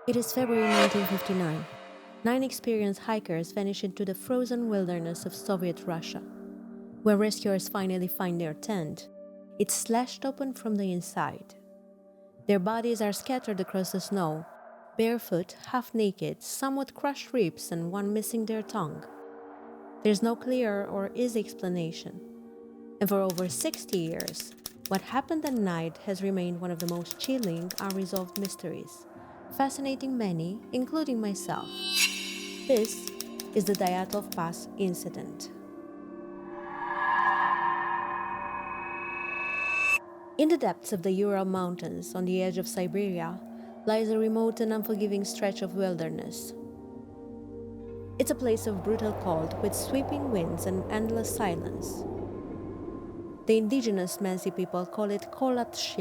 It is February 1959. 9 experienced hikers vanish into the frozen wilderness of Soviet Russia. When rescuers finally find their tent, it's slashed open from the inside. Their bodies are scattered across the snow, barefoot, half naked, some with crushed ribs and one missing their tongue. There's no clear or easy explanation. And for over 60 years, what happened that night has remained one of the most chilling, unresolved mysteries, fascinating many, including myself. This is the Dyatlov Pass Incident. In the depths of the Ural Mountains, on the edge of Siberia, lies a remote and unforgiving stretch of wilderness. It's a place of brutal cold with sweeping winds and endless silence. The indigenous Mansi people call it coldest,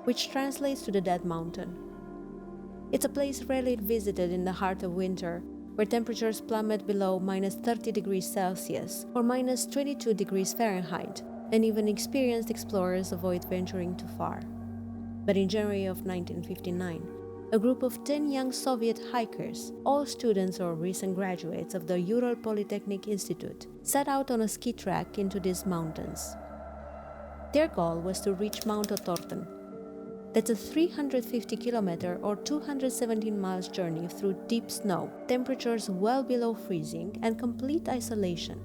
which translates to the Dead Mountain. It's a place rarely visited in the heart of winter, where temperatures plummet below minus 30 degrees Celsius or minus 22 degrees Fahrenheit, and even experienced explorers avoid venturing too far. But in January of 1959, a group of 10 young Soviet hikers, all students or recent graduates of the Ural Polytechnic Institute, set out on a ski trek into these mountains. Their goal was to reach Mount Otorten. That's a 350-kilometer or 217 miles journey through deep snow, temperatures well below freezing, and complete isolation.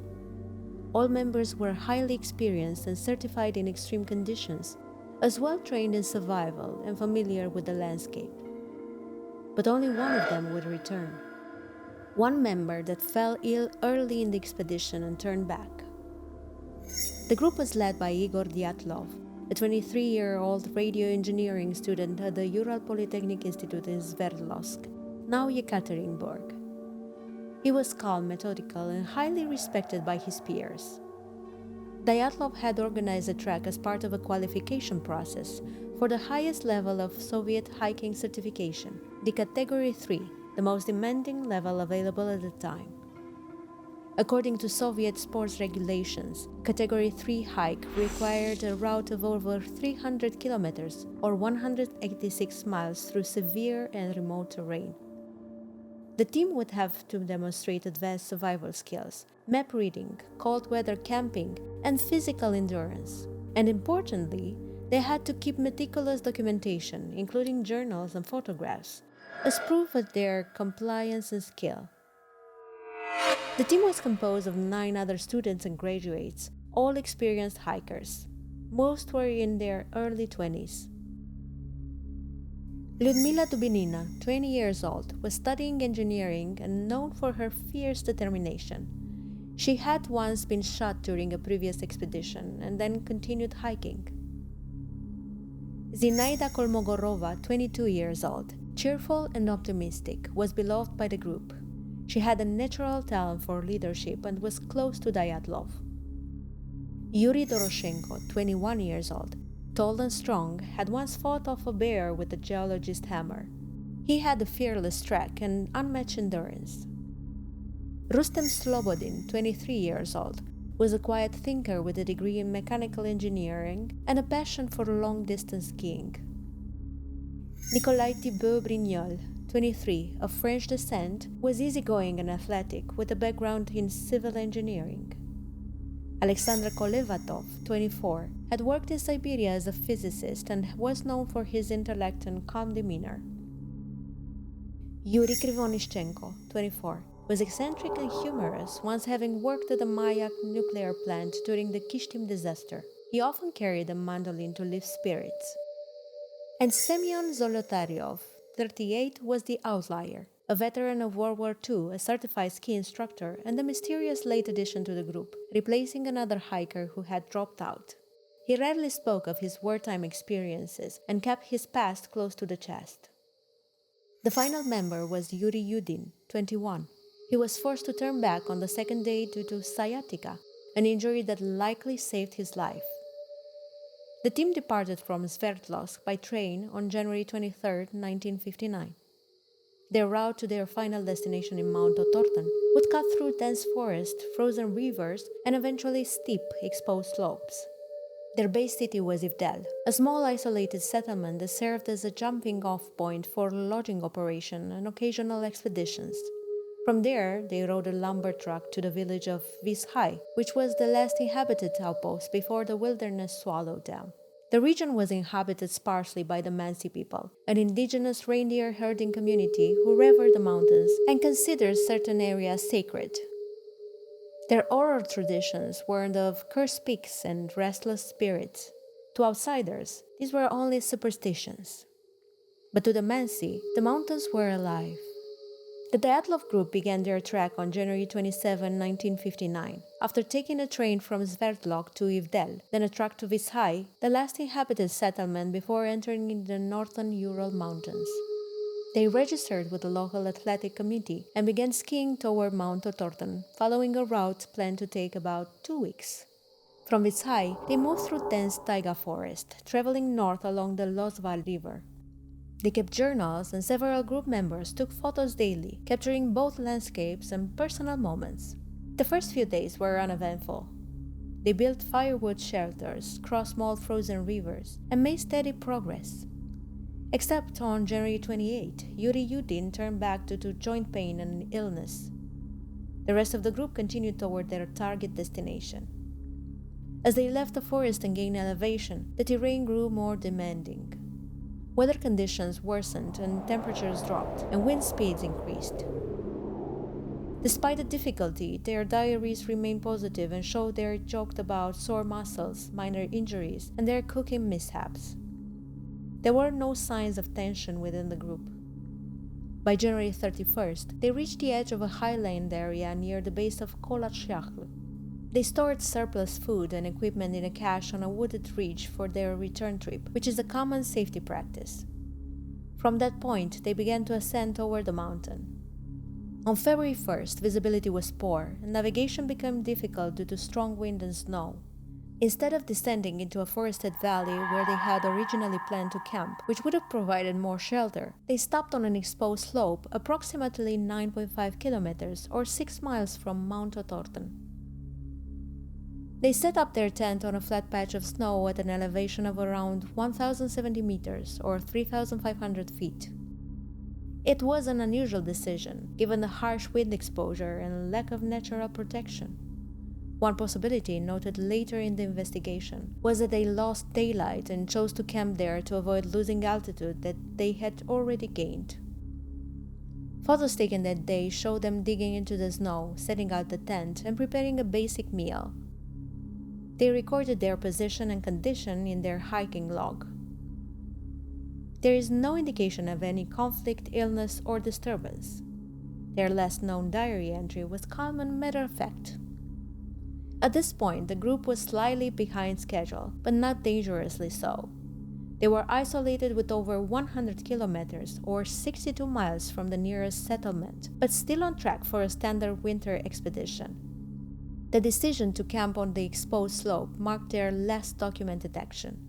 All members were highly experienced and certified in extreme conditions, as well trained in survival and familiar with the landscape. But only one of them would return. One member that fell ill early in the expedition and turned back. The group was led by Igor Dyatlov, a 23-year-old radio engineering student at the Ural Polytechnic Institute in Sverdlovsk, now Yekaterinburg. He was calm, methodical, and highly respected by his peers. Dyatlov had organized the trek as part of a qualification process for the highest level of Soviet hiking certification, the Category 3, the most demanding level available at the time. According to Soviet sports regulations, Category 3 hike required a route of over 300 kilometers or 186 miles through severe and remote terrain. The team would have to demonstrate advanced survival skills, map reading, cold weather camping, and physical endurance. And importantly, they had to keep meticulous documentation, including journals and photographs, as proof of their compliance and skill. The team was composed of 9 other students and graduates, all experienced hikers. Most were in their early 20s. Lyudmila Dubinina, 20 years old, was studying engineering and known for her fierce determination. She had once been shot during a previous expedition and then continued hiking. Zinaida Kolmogorova, 22 years old, cheerful and optimistic, was beloved by the group. She had a natural talent for leadership and was close to Dyatlov. Yuri Doroshenko, 21 years old, tall and strong, had once fought off a bear with a geologist's hammer. He had a fearless trek and unmatched endurance. Rustem Slobodin, 23 years old, was a quiet thinker with a degree in mechanical engineering and a passion for long-distance skiing. Nikolai Thibault Brignol, 23, of French descent, was easygoing and athletic with a background in civil engineering. Alexander Kolevatov, 24, had worked in Siberia as a physicist and was known for his intellect and calm demeanor. Yuri Krivonishchenko, 24, was eccentric and humorous, once having worked at the Mayak nuclear plant during the Kishtim disaster. He often carried a mandolin to lift spirits. And Semyon Zolotaryov, 38, was the outlier, a veteran of World War II, a certified ski instructor, and a mysterious late addition to the group, replacing another hiker who had dropped out. He rarely spoke of his wartime experiences and kept his past close to the chest. The final member was Yuri Yudin, 21. He was forced to turn back on the second day due to sciatica, an injury that likely saved his life. The team departed from Sverdlovsk by train on January 23, 1959. Their route to their final destination in Mount Otorten would cut through dense forest, frozen rivers, and eventually steep, exposed slopes. Their base city was Ivdel, a small isolated settlement that served as a jumping-off point for lodging operation and occasional expeditions. From there, they rode a lumber truck to the village of Vishai, which was the last inhabited outpost before the wilderness swallowed them. The region was inhabited sparsely by the Mansi people, an indigenous reindeer herding community who revered the mountains and considered certain areas sacred. Their oral traditions warned of cursed peaks and restless spirits. To outsiders, these were only superstitions. But to the Mansi, the mountains were alive. The Dyatlov group began their trek on January 27, 1959, after taking a train from Sverdlov to Ivdel, then a truck to Vishai, the last inhabited settlement before entering in the northern Ural Mountains. They registered with the local athletic committee and began skiing toward Mount Otorten, following a route planned to take about 2 weeks. From Vishai, they moved through dense taiga forest, traveling north along the Lozva River. They kept journals, and several group members took photos daily, capturing both landscapes and personal moments. The first few days were uneventful. They built firewood shelters, crossed small frozen rivers, and made steady progress. Except on January 28, Yuri Yudin turned back due to joint pain and illness. The rest of the group continued toward their target destination. As they left the forest and gained elevation, the terrain grew more demanding. Weather conditions worsened and temperatures dropped, and wind speeds increased. Despite the difficulty, their diaries remained positive and showed they joked about sore muscles, minor injuries, and their cooking mishaps. There were no signs of tension within the group. By January 31st, they reached the edge of a highland area near the base of Kolashyakhl. They stored surplus food and equipment in a cache on a wooded ridge for their return trip, which is a common safety practice. From that point, they began to ascend toward the mountain. On February 1st, visibility was poor, and navigation became difficult due to strong wind and snow. Instead of descending into a forested valley where they had originally planned to camp, which would have provided more shelter, they stopped on an exposed slope approximately 9.5 kilometers or 6 miles from Mount Otorten. They set up their tent on a flat patch of snow at an elevation of around 1,070 meters or 3,500 feet. It was an unusual decision, given the harsh wind exposure and lack of natural protection. One possibility, noted later in the investigation, was that they lost daylight and chose to camp there to avoid losing altitude that they had already gained. Photos taken that day show them digging into the snow, setting out the tent, and preparing a basic meal. They recorded their position and condition in their hiking log. There is no indication of any conflict, illness, or disturbance. Their last known diary entry was calm and matter-of-fact. At this point, the group was slightly behind schedule, but not dangerously so. They were isolated with over 100 kilometers or 62 miles from the nearest settlement, but still on track for a standard winter expedition. The decision to camp on the exposed slope marked their last documented action.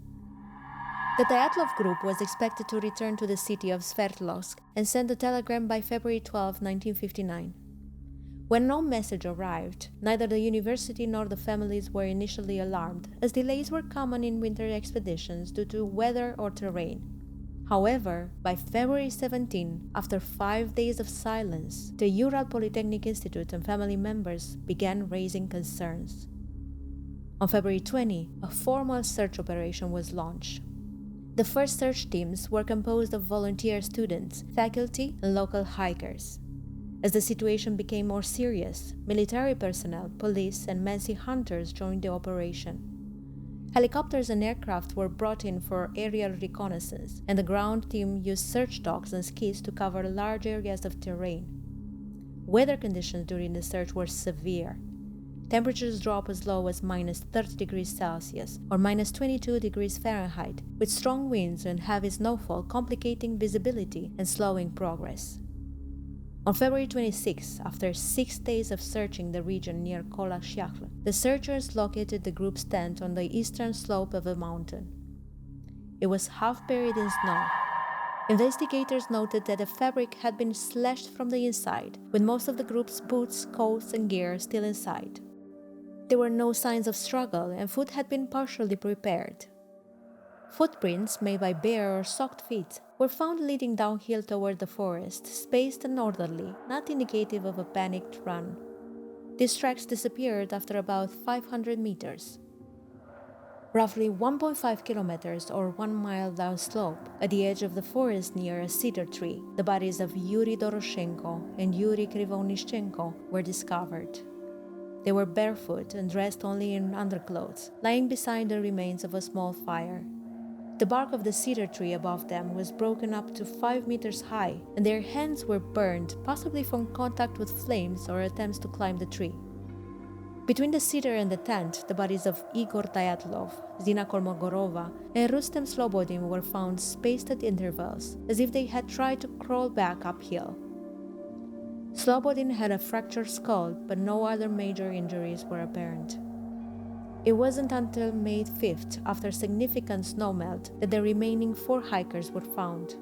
The Dyatlov group was expected to return to the city of Sverdlovsk and send a telegram by February 12, 1959. When no message arrived, neither the university nor the families were initially alarmed, as delays were common in winter expeditions due to weather or terrain. However, by February 17, after 5 days of silence, the Ural Polytechnic Institute and family members began raising concerns. On February 20, a formal search operation was launched. The first search teams were composed of volunteer students, faculty, and local hikers. As the situation became more serious, military personnel, police, and Mansi hunters joined the operation. Helicopters and aircraft were brought in for aerial reconnaissance, and the ground team used search dogs and skis to cover large areas of terrain. Weather conditions during the search were severe. Temperatures dropped as low as minus 30 degrees Celsius or minus 22 degrees Fahrenheit, with strong winds and heavy snowfall complicating visibility and slowing progress. On February 26, after 6 days of searching the region near Kolashyakhl, the searchers located the group's tent on the eastern slope of a mountain. It was half buried in snow. Investigators noted that the fabric had been slashed from the inside, with most of the group's boots, coats, and gear still inside. There were no signs of struggle, and food had been partially prepared. Footprints made by bare or socked feet were found leading downhill toward the forest, spaced and orderly, not indicative of a panicked run. These tracks disappeared after about 500 meters. Roughly 1.5 kilometers or 1 mile downslope, at the edge of the forest near a cedar tree, the bodies of Yuri Doroshenko and Yuri Krivonishchenko were discovered. They were barefoot and dressed only in underclothes, lying beside the remains of a small fire. The bark of the cedar tree above them was broken up to 5 meters high, and their hands were burned, possibly from contact with flames or attempts to climb the tree. Between the cedar and the tent, the bodies of Igor Dyatlov, Zina Kolmogorova, and Rustem Slobodin were found spaced at intervals, as if they had tried to crawl back uphill. Slobodin had a fractured skull, but no other major injuries were apparent. It wasn't until May 5th, after significant snowmelt, that the remaining 4 hikers were found.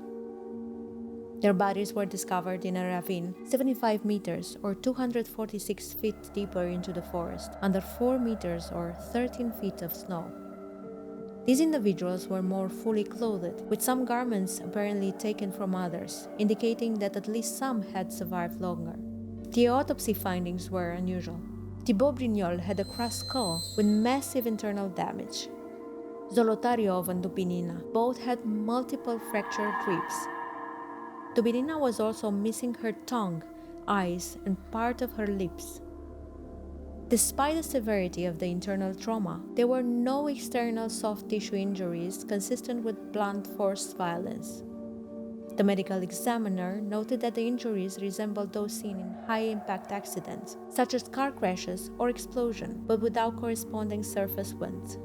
Their bodies were discovered in a ravine 75 meters or 246 feet deeper into the forest, under 4 meters or 13 feet of snow. These individuals were more fully clothed, with some garments apparently taken from others, indicating that at least some had survived longer. The autopsy findings were unusual. Thibaut Brignol had a crushed skull with massive internal damage. Zolotaryov and Dubinina both had multiple fractured ribs. Dubinina was also missing her tongue, eyes, and part of her lips. Despite the severity of the internal trauma, there were no external soft tissue injuries consistent with blunt force violence. The medical examiner noted that the injuries resembled those seen in high-impact accidents, such as car crashes or explosion, but without corresponding surface wounds.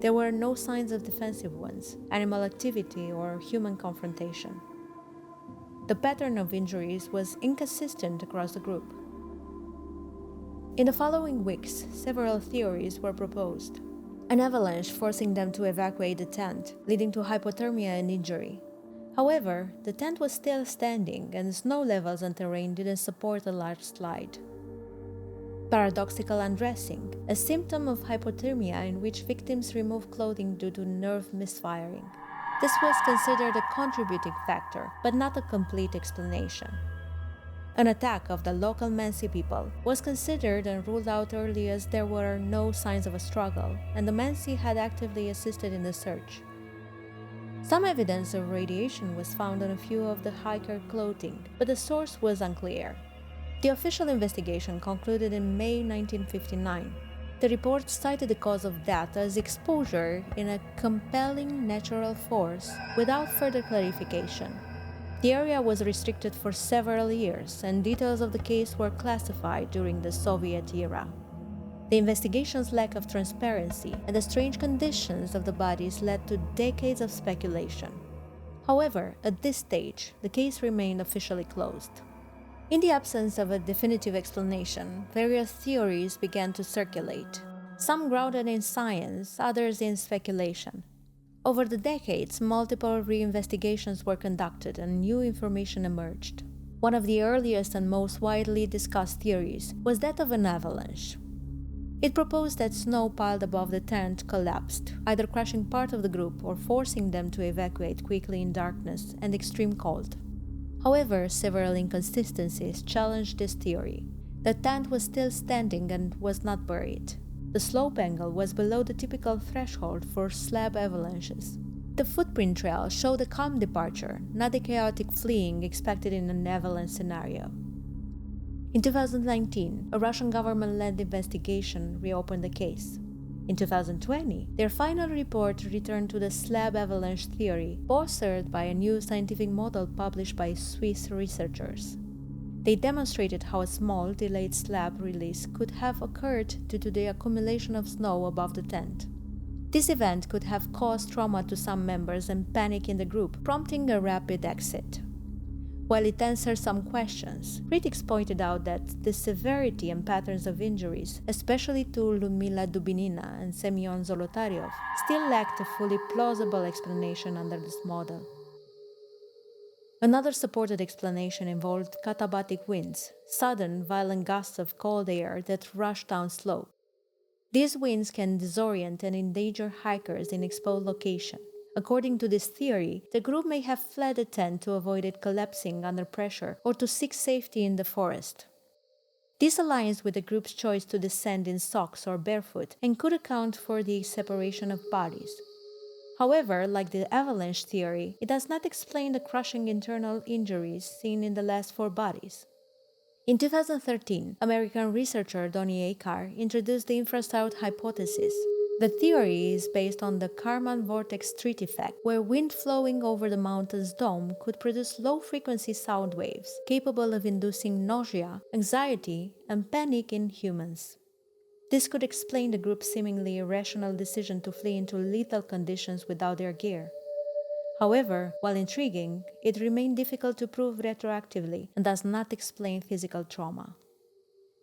There were no signs of defensive wounds, animal activity, or human confrontation. The pattern of injuries was inconsistent across the group. In the following weeks, several theories were proposed. An avalanche forcing them to evacuate the tent, leading to hypothermia and injury. However, the tent was still standing and snow levels and terrain didn't support a large slide. Paradoxical undressing, a symptom of hypothermia in which victims remove clothing due to nerve misfiring. This was considered a contributing factor, but not a complete explanation. An attack of the local Mansi people was considered and ruled out early as there were no signs of a struggle, and the Mansi had actively assisted in the search. Some evidence of radiation was found on a few of the hiker clothing, but the source was unclear. The official investigation concluded in May 1959. The report cited the cause of death as exposure in a compelling natural force without further clarification. The area was restricted for several years, and details of the case were classified during the Soviet era. The investigation's lack of transparency and the strange conditions of the bodies led to decades of speculation. However, at this stage, the case remained officially closed. In the absence of a definitive explanation, various theories began to circulate, some grounded in science, others in speculation. Over the decades, multiple reinvestigations were conducted and new information emerged. One of the earliest and most widely discussed theories was that of an avalanche. It proposed that snow piled above the tent collapsed, either crushing part of the group or forcing them to evacuate quickly in darkness and extreme cold. However, several inconsistencies challenged this theory. The tent was still standing and was not buried. The slope angle was below the typical threshold for slab avalanches. The footprint trail showed a calm departure, not the chaotic fleeing expected in an avalanche scenario. In 2019, a Russian government-led investigation reopened the case. In 2020, their final report returned to the slab avalanche theory, bolstered by a new scientific model published by Swiss researchers. They demonstrated how a small, delayed slab release could have occurred due to the accumulation of snow above the tent. This event could have caused trauma to some members and panic in the group, prompting a rapid exit. While it answered some questions, critics pointed out that the severity and patterns of injuries, especially to Ludmila Dubinina and Semyon Zolotaryov, still lacked a fully plausible explanation under this model. Another supported explanation involved katabatic winds, sudden, violent gusts of cold air that rushed down slope. These winds can disorient and endanger hikers in exposed location. According to this theory, the group may have fled the tent to avoid it collapsing under pressure or to seek safety in the forest. This aligns with the group's choice to descend in socks or barefoot and could account for the separation of bodies. However, like the avalanche theory, it does not explain the crushing internal injuries seen in the last four bodies. In 2013, American researcher Donnie Akar introduced the infrasound hypothesis. The theory is based on the Kármán vortex street effect, where wind flowing over the mountain's dome could produce low-frequency sound waves capable of inducing nausea, anxiety, and panic in humans. This could explain the group's seemingly irrational decision to flee into lethal conditions without their gear. However, while intriguing, it remained difficult to prove retroactively and does not explain physical trauma.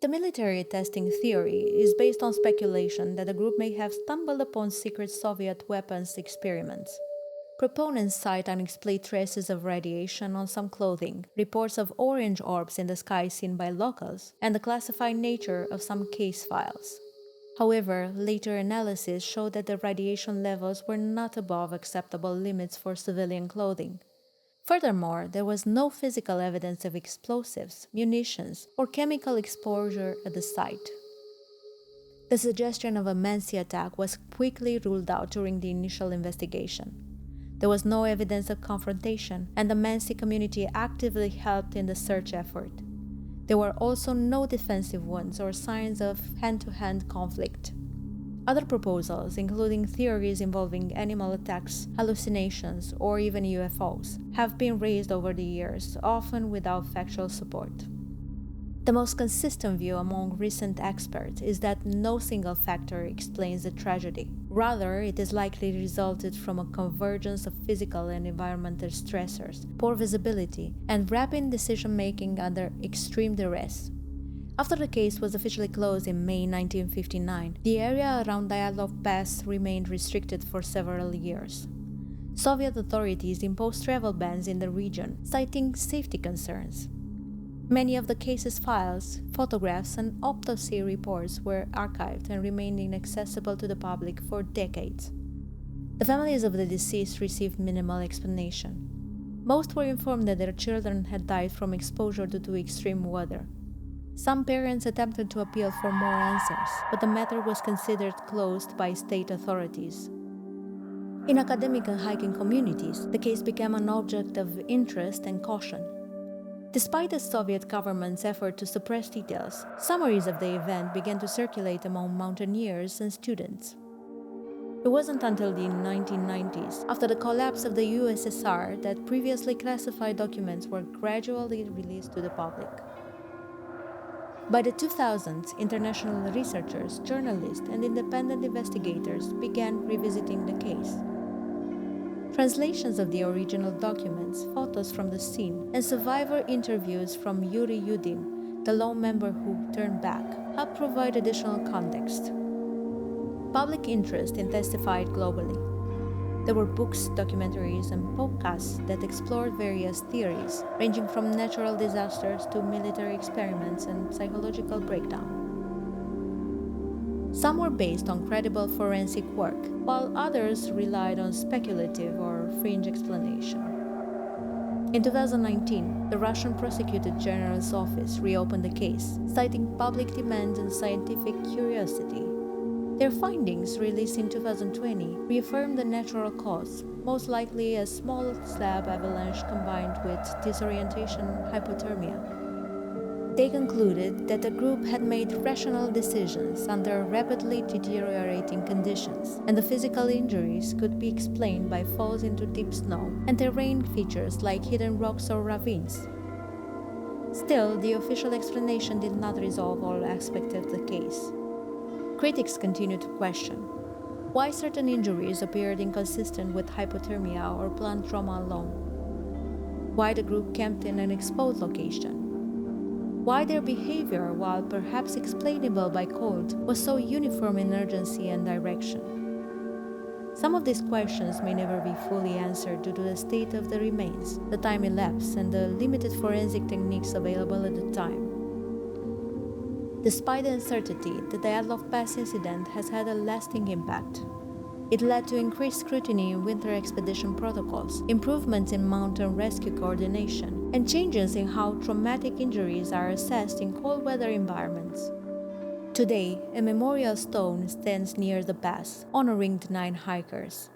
The military testing theory is based on speculation that the group may have stumbled upon secret Soviet weapons experiments. Proponents cite unexplained traces of radiation on some clothing, reports of orange orbs in the sky seen by locals, and the classified nature of some case files. However, later analysis showed that the radiation levels were not above acceptable limits for civilian clothing. Furthermore, there was no physical evidence of explosives, munitions, or chemical exposure at the site. The suggestion of a Mansi attack was quickly ruled out during the initial investigation. There was no evidence of confrontation, and the Mansi community actively helped in the search effort. There were also no defensive wounds or signs of hand-to-hand conflict. Other proposals, including theories involving animal attacks, hallucinations, or even UFOs, have been raised over the years, often without factual support. The most consistent view among recent experts is that no single factor explains the tragedy. Rather, it is likely resulted from a convergence of physical and environmental stressors, poor visibility, and rapid decision-making under extreme duress. After the case was officially closed in May 1959, the area around Dyatlov Pass remained restricted for several years. Soviet authorities imposed travel bans in the region, citing safety concerns. Many of the case's files, photographs, and autopsy reports were archived and remained inaccessible to the public for decades. The families of the deceased received minimal explanation. Most were informed that their children had died from exposure due to extreme weather. Some parents attempted to appeal for more answers, but the matter was considered closed by state authorities. In academic and hiking communities, the case became an object of interest and caution. Despite the Soviet government's effort to suppress details, summaries of the event began to circulate among mountaineers and students. It wasn't until the 1990s, after the collapse of the USSR, that previously classified documents were gradually released to the public. By the 2000s, international researchers, journalists, and independent investigators began revisiting the case. Translations of the original documents, photos from the scene, and survivor interviews from Yuri Yudin, the lone member who turned back, helped provide additional context. Public interest intensified globally. There were books, documentaries, and podcasts that explored various theories, ranging from natural disasters to military experiments and psychological breakdown. Some were based on credible forensic work, while others relied on speculative or fringe explanation. In 2019, the Russian Prosecutor General's office reopened the case, citing public demand and scientific curiosity. Their findings, released in 2020, reaffirmed the natural cause, most likely a small slab avalanche combined with disorientation hypothermia. They concluded that the group had made rational decisions under rapidly deteriorating conditions, and the physical injuries could be explained by falls into deep snow and terrain features like hidden rocks or ravines. Still, the official explanation did not resolve all aspects of the case. Critics continue to question why certain injuries appeared inconsistent with hypothermia or plant trauma alone, why the group camped in an exposed location, why their behavior, while perhaps explainable by cold, was so uniform in urgency and direction. Some of these questions may never be fully answered due to the state of the remains, the time elapsed, and the limited forensic techniques available at the time. Despite the uncertainty, the Dyatlov Pass incident has had a lasting impact. It led to increased scrutiny in winter expedition protocols, improvements in mountain rescue coordination, and changes in how traumatic injuries are assessed in cold weather environments. Today, a memorial stone stands near the pass, honoring the 9 hikers.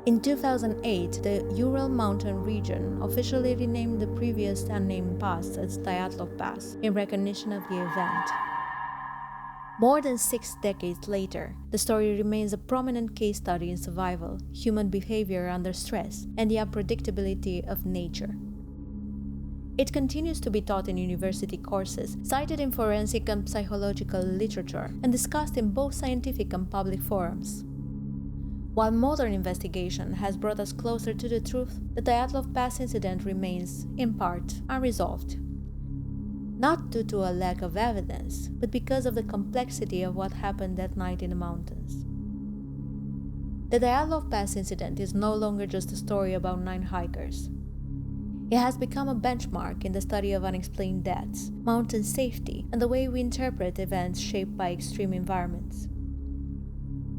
In 2008, the Ural mountain region officially renamed the previous unnamed pass as Dyatlov Pass in recognition of the event. More than 6 decades later, the story remains a prominent case study in survival, human behavior under stress, and the unpredictability of nature. It continues to be taught in university courses, cited in forensic and psychological literature, and discussed in both scientific and public forums. While modern investigation has brought us closer to the truth, the Dyatlov Pass incident remains, in part, unresolved. Not due to a lack of evidence, but because of the complexity of what happened that night in the mountains. The Dyatlov Pass incident is no longer just a story about 9 hikers. It has become a benchmark in the study of unexplained deaths, mountain safety, and the way we interpret events shaped by extreme environments.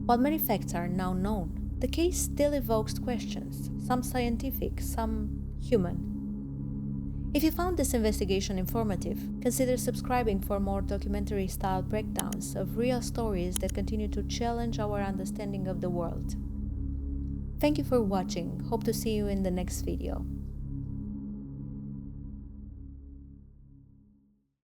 While many facts are now known, the case still evokes questions, some scientific, some human. If you found this investigation informative, consider subscribing for more documentary-style breakdowns of real stories that continue to challenge our understanding of the world. Thank you for watching. Hope to see you in the next video.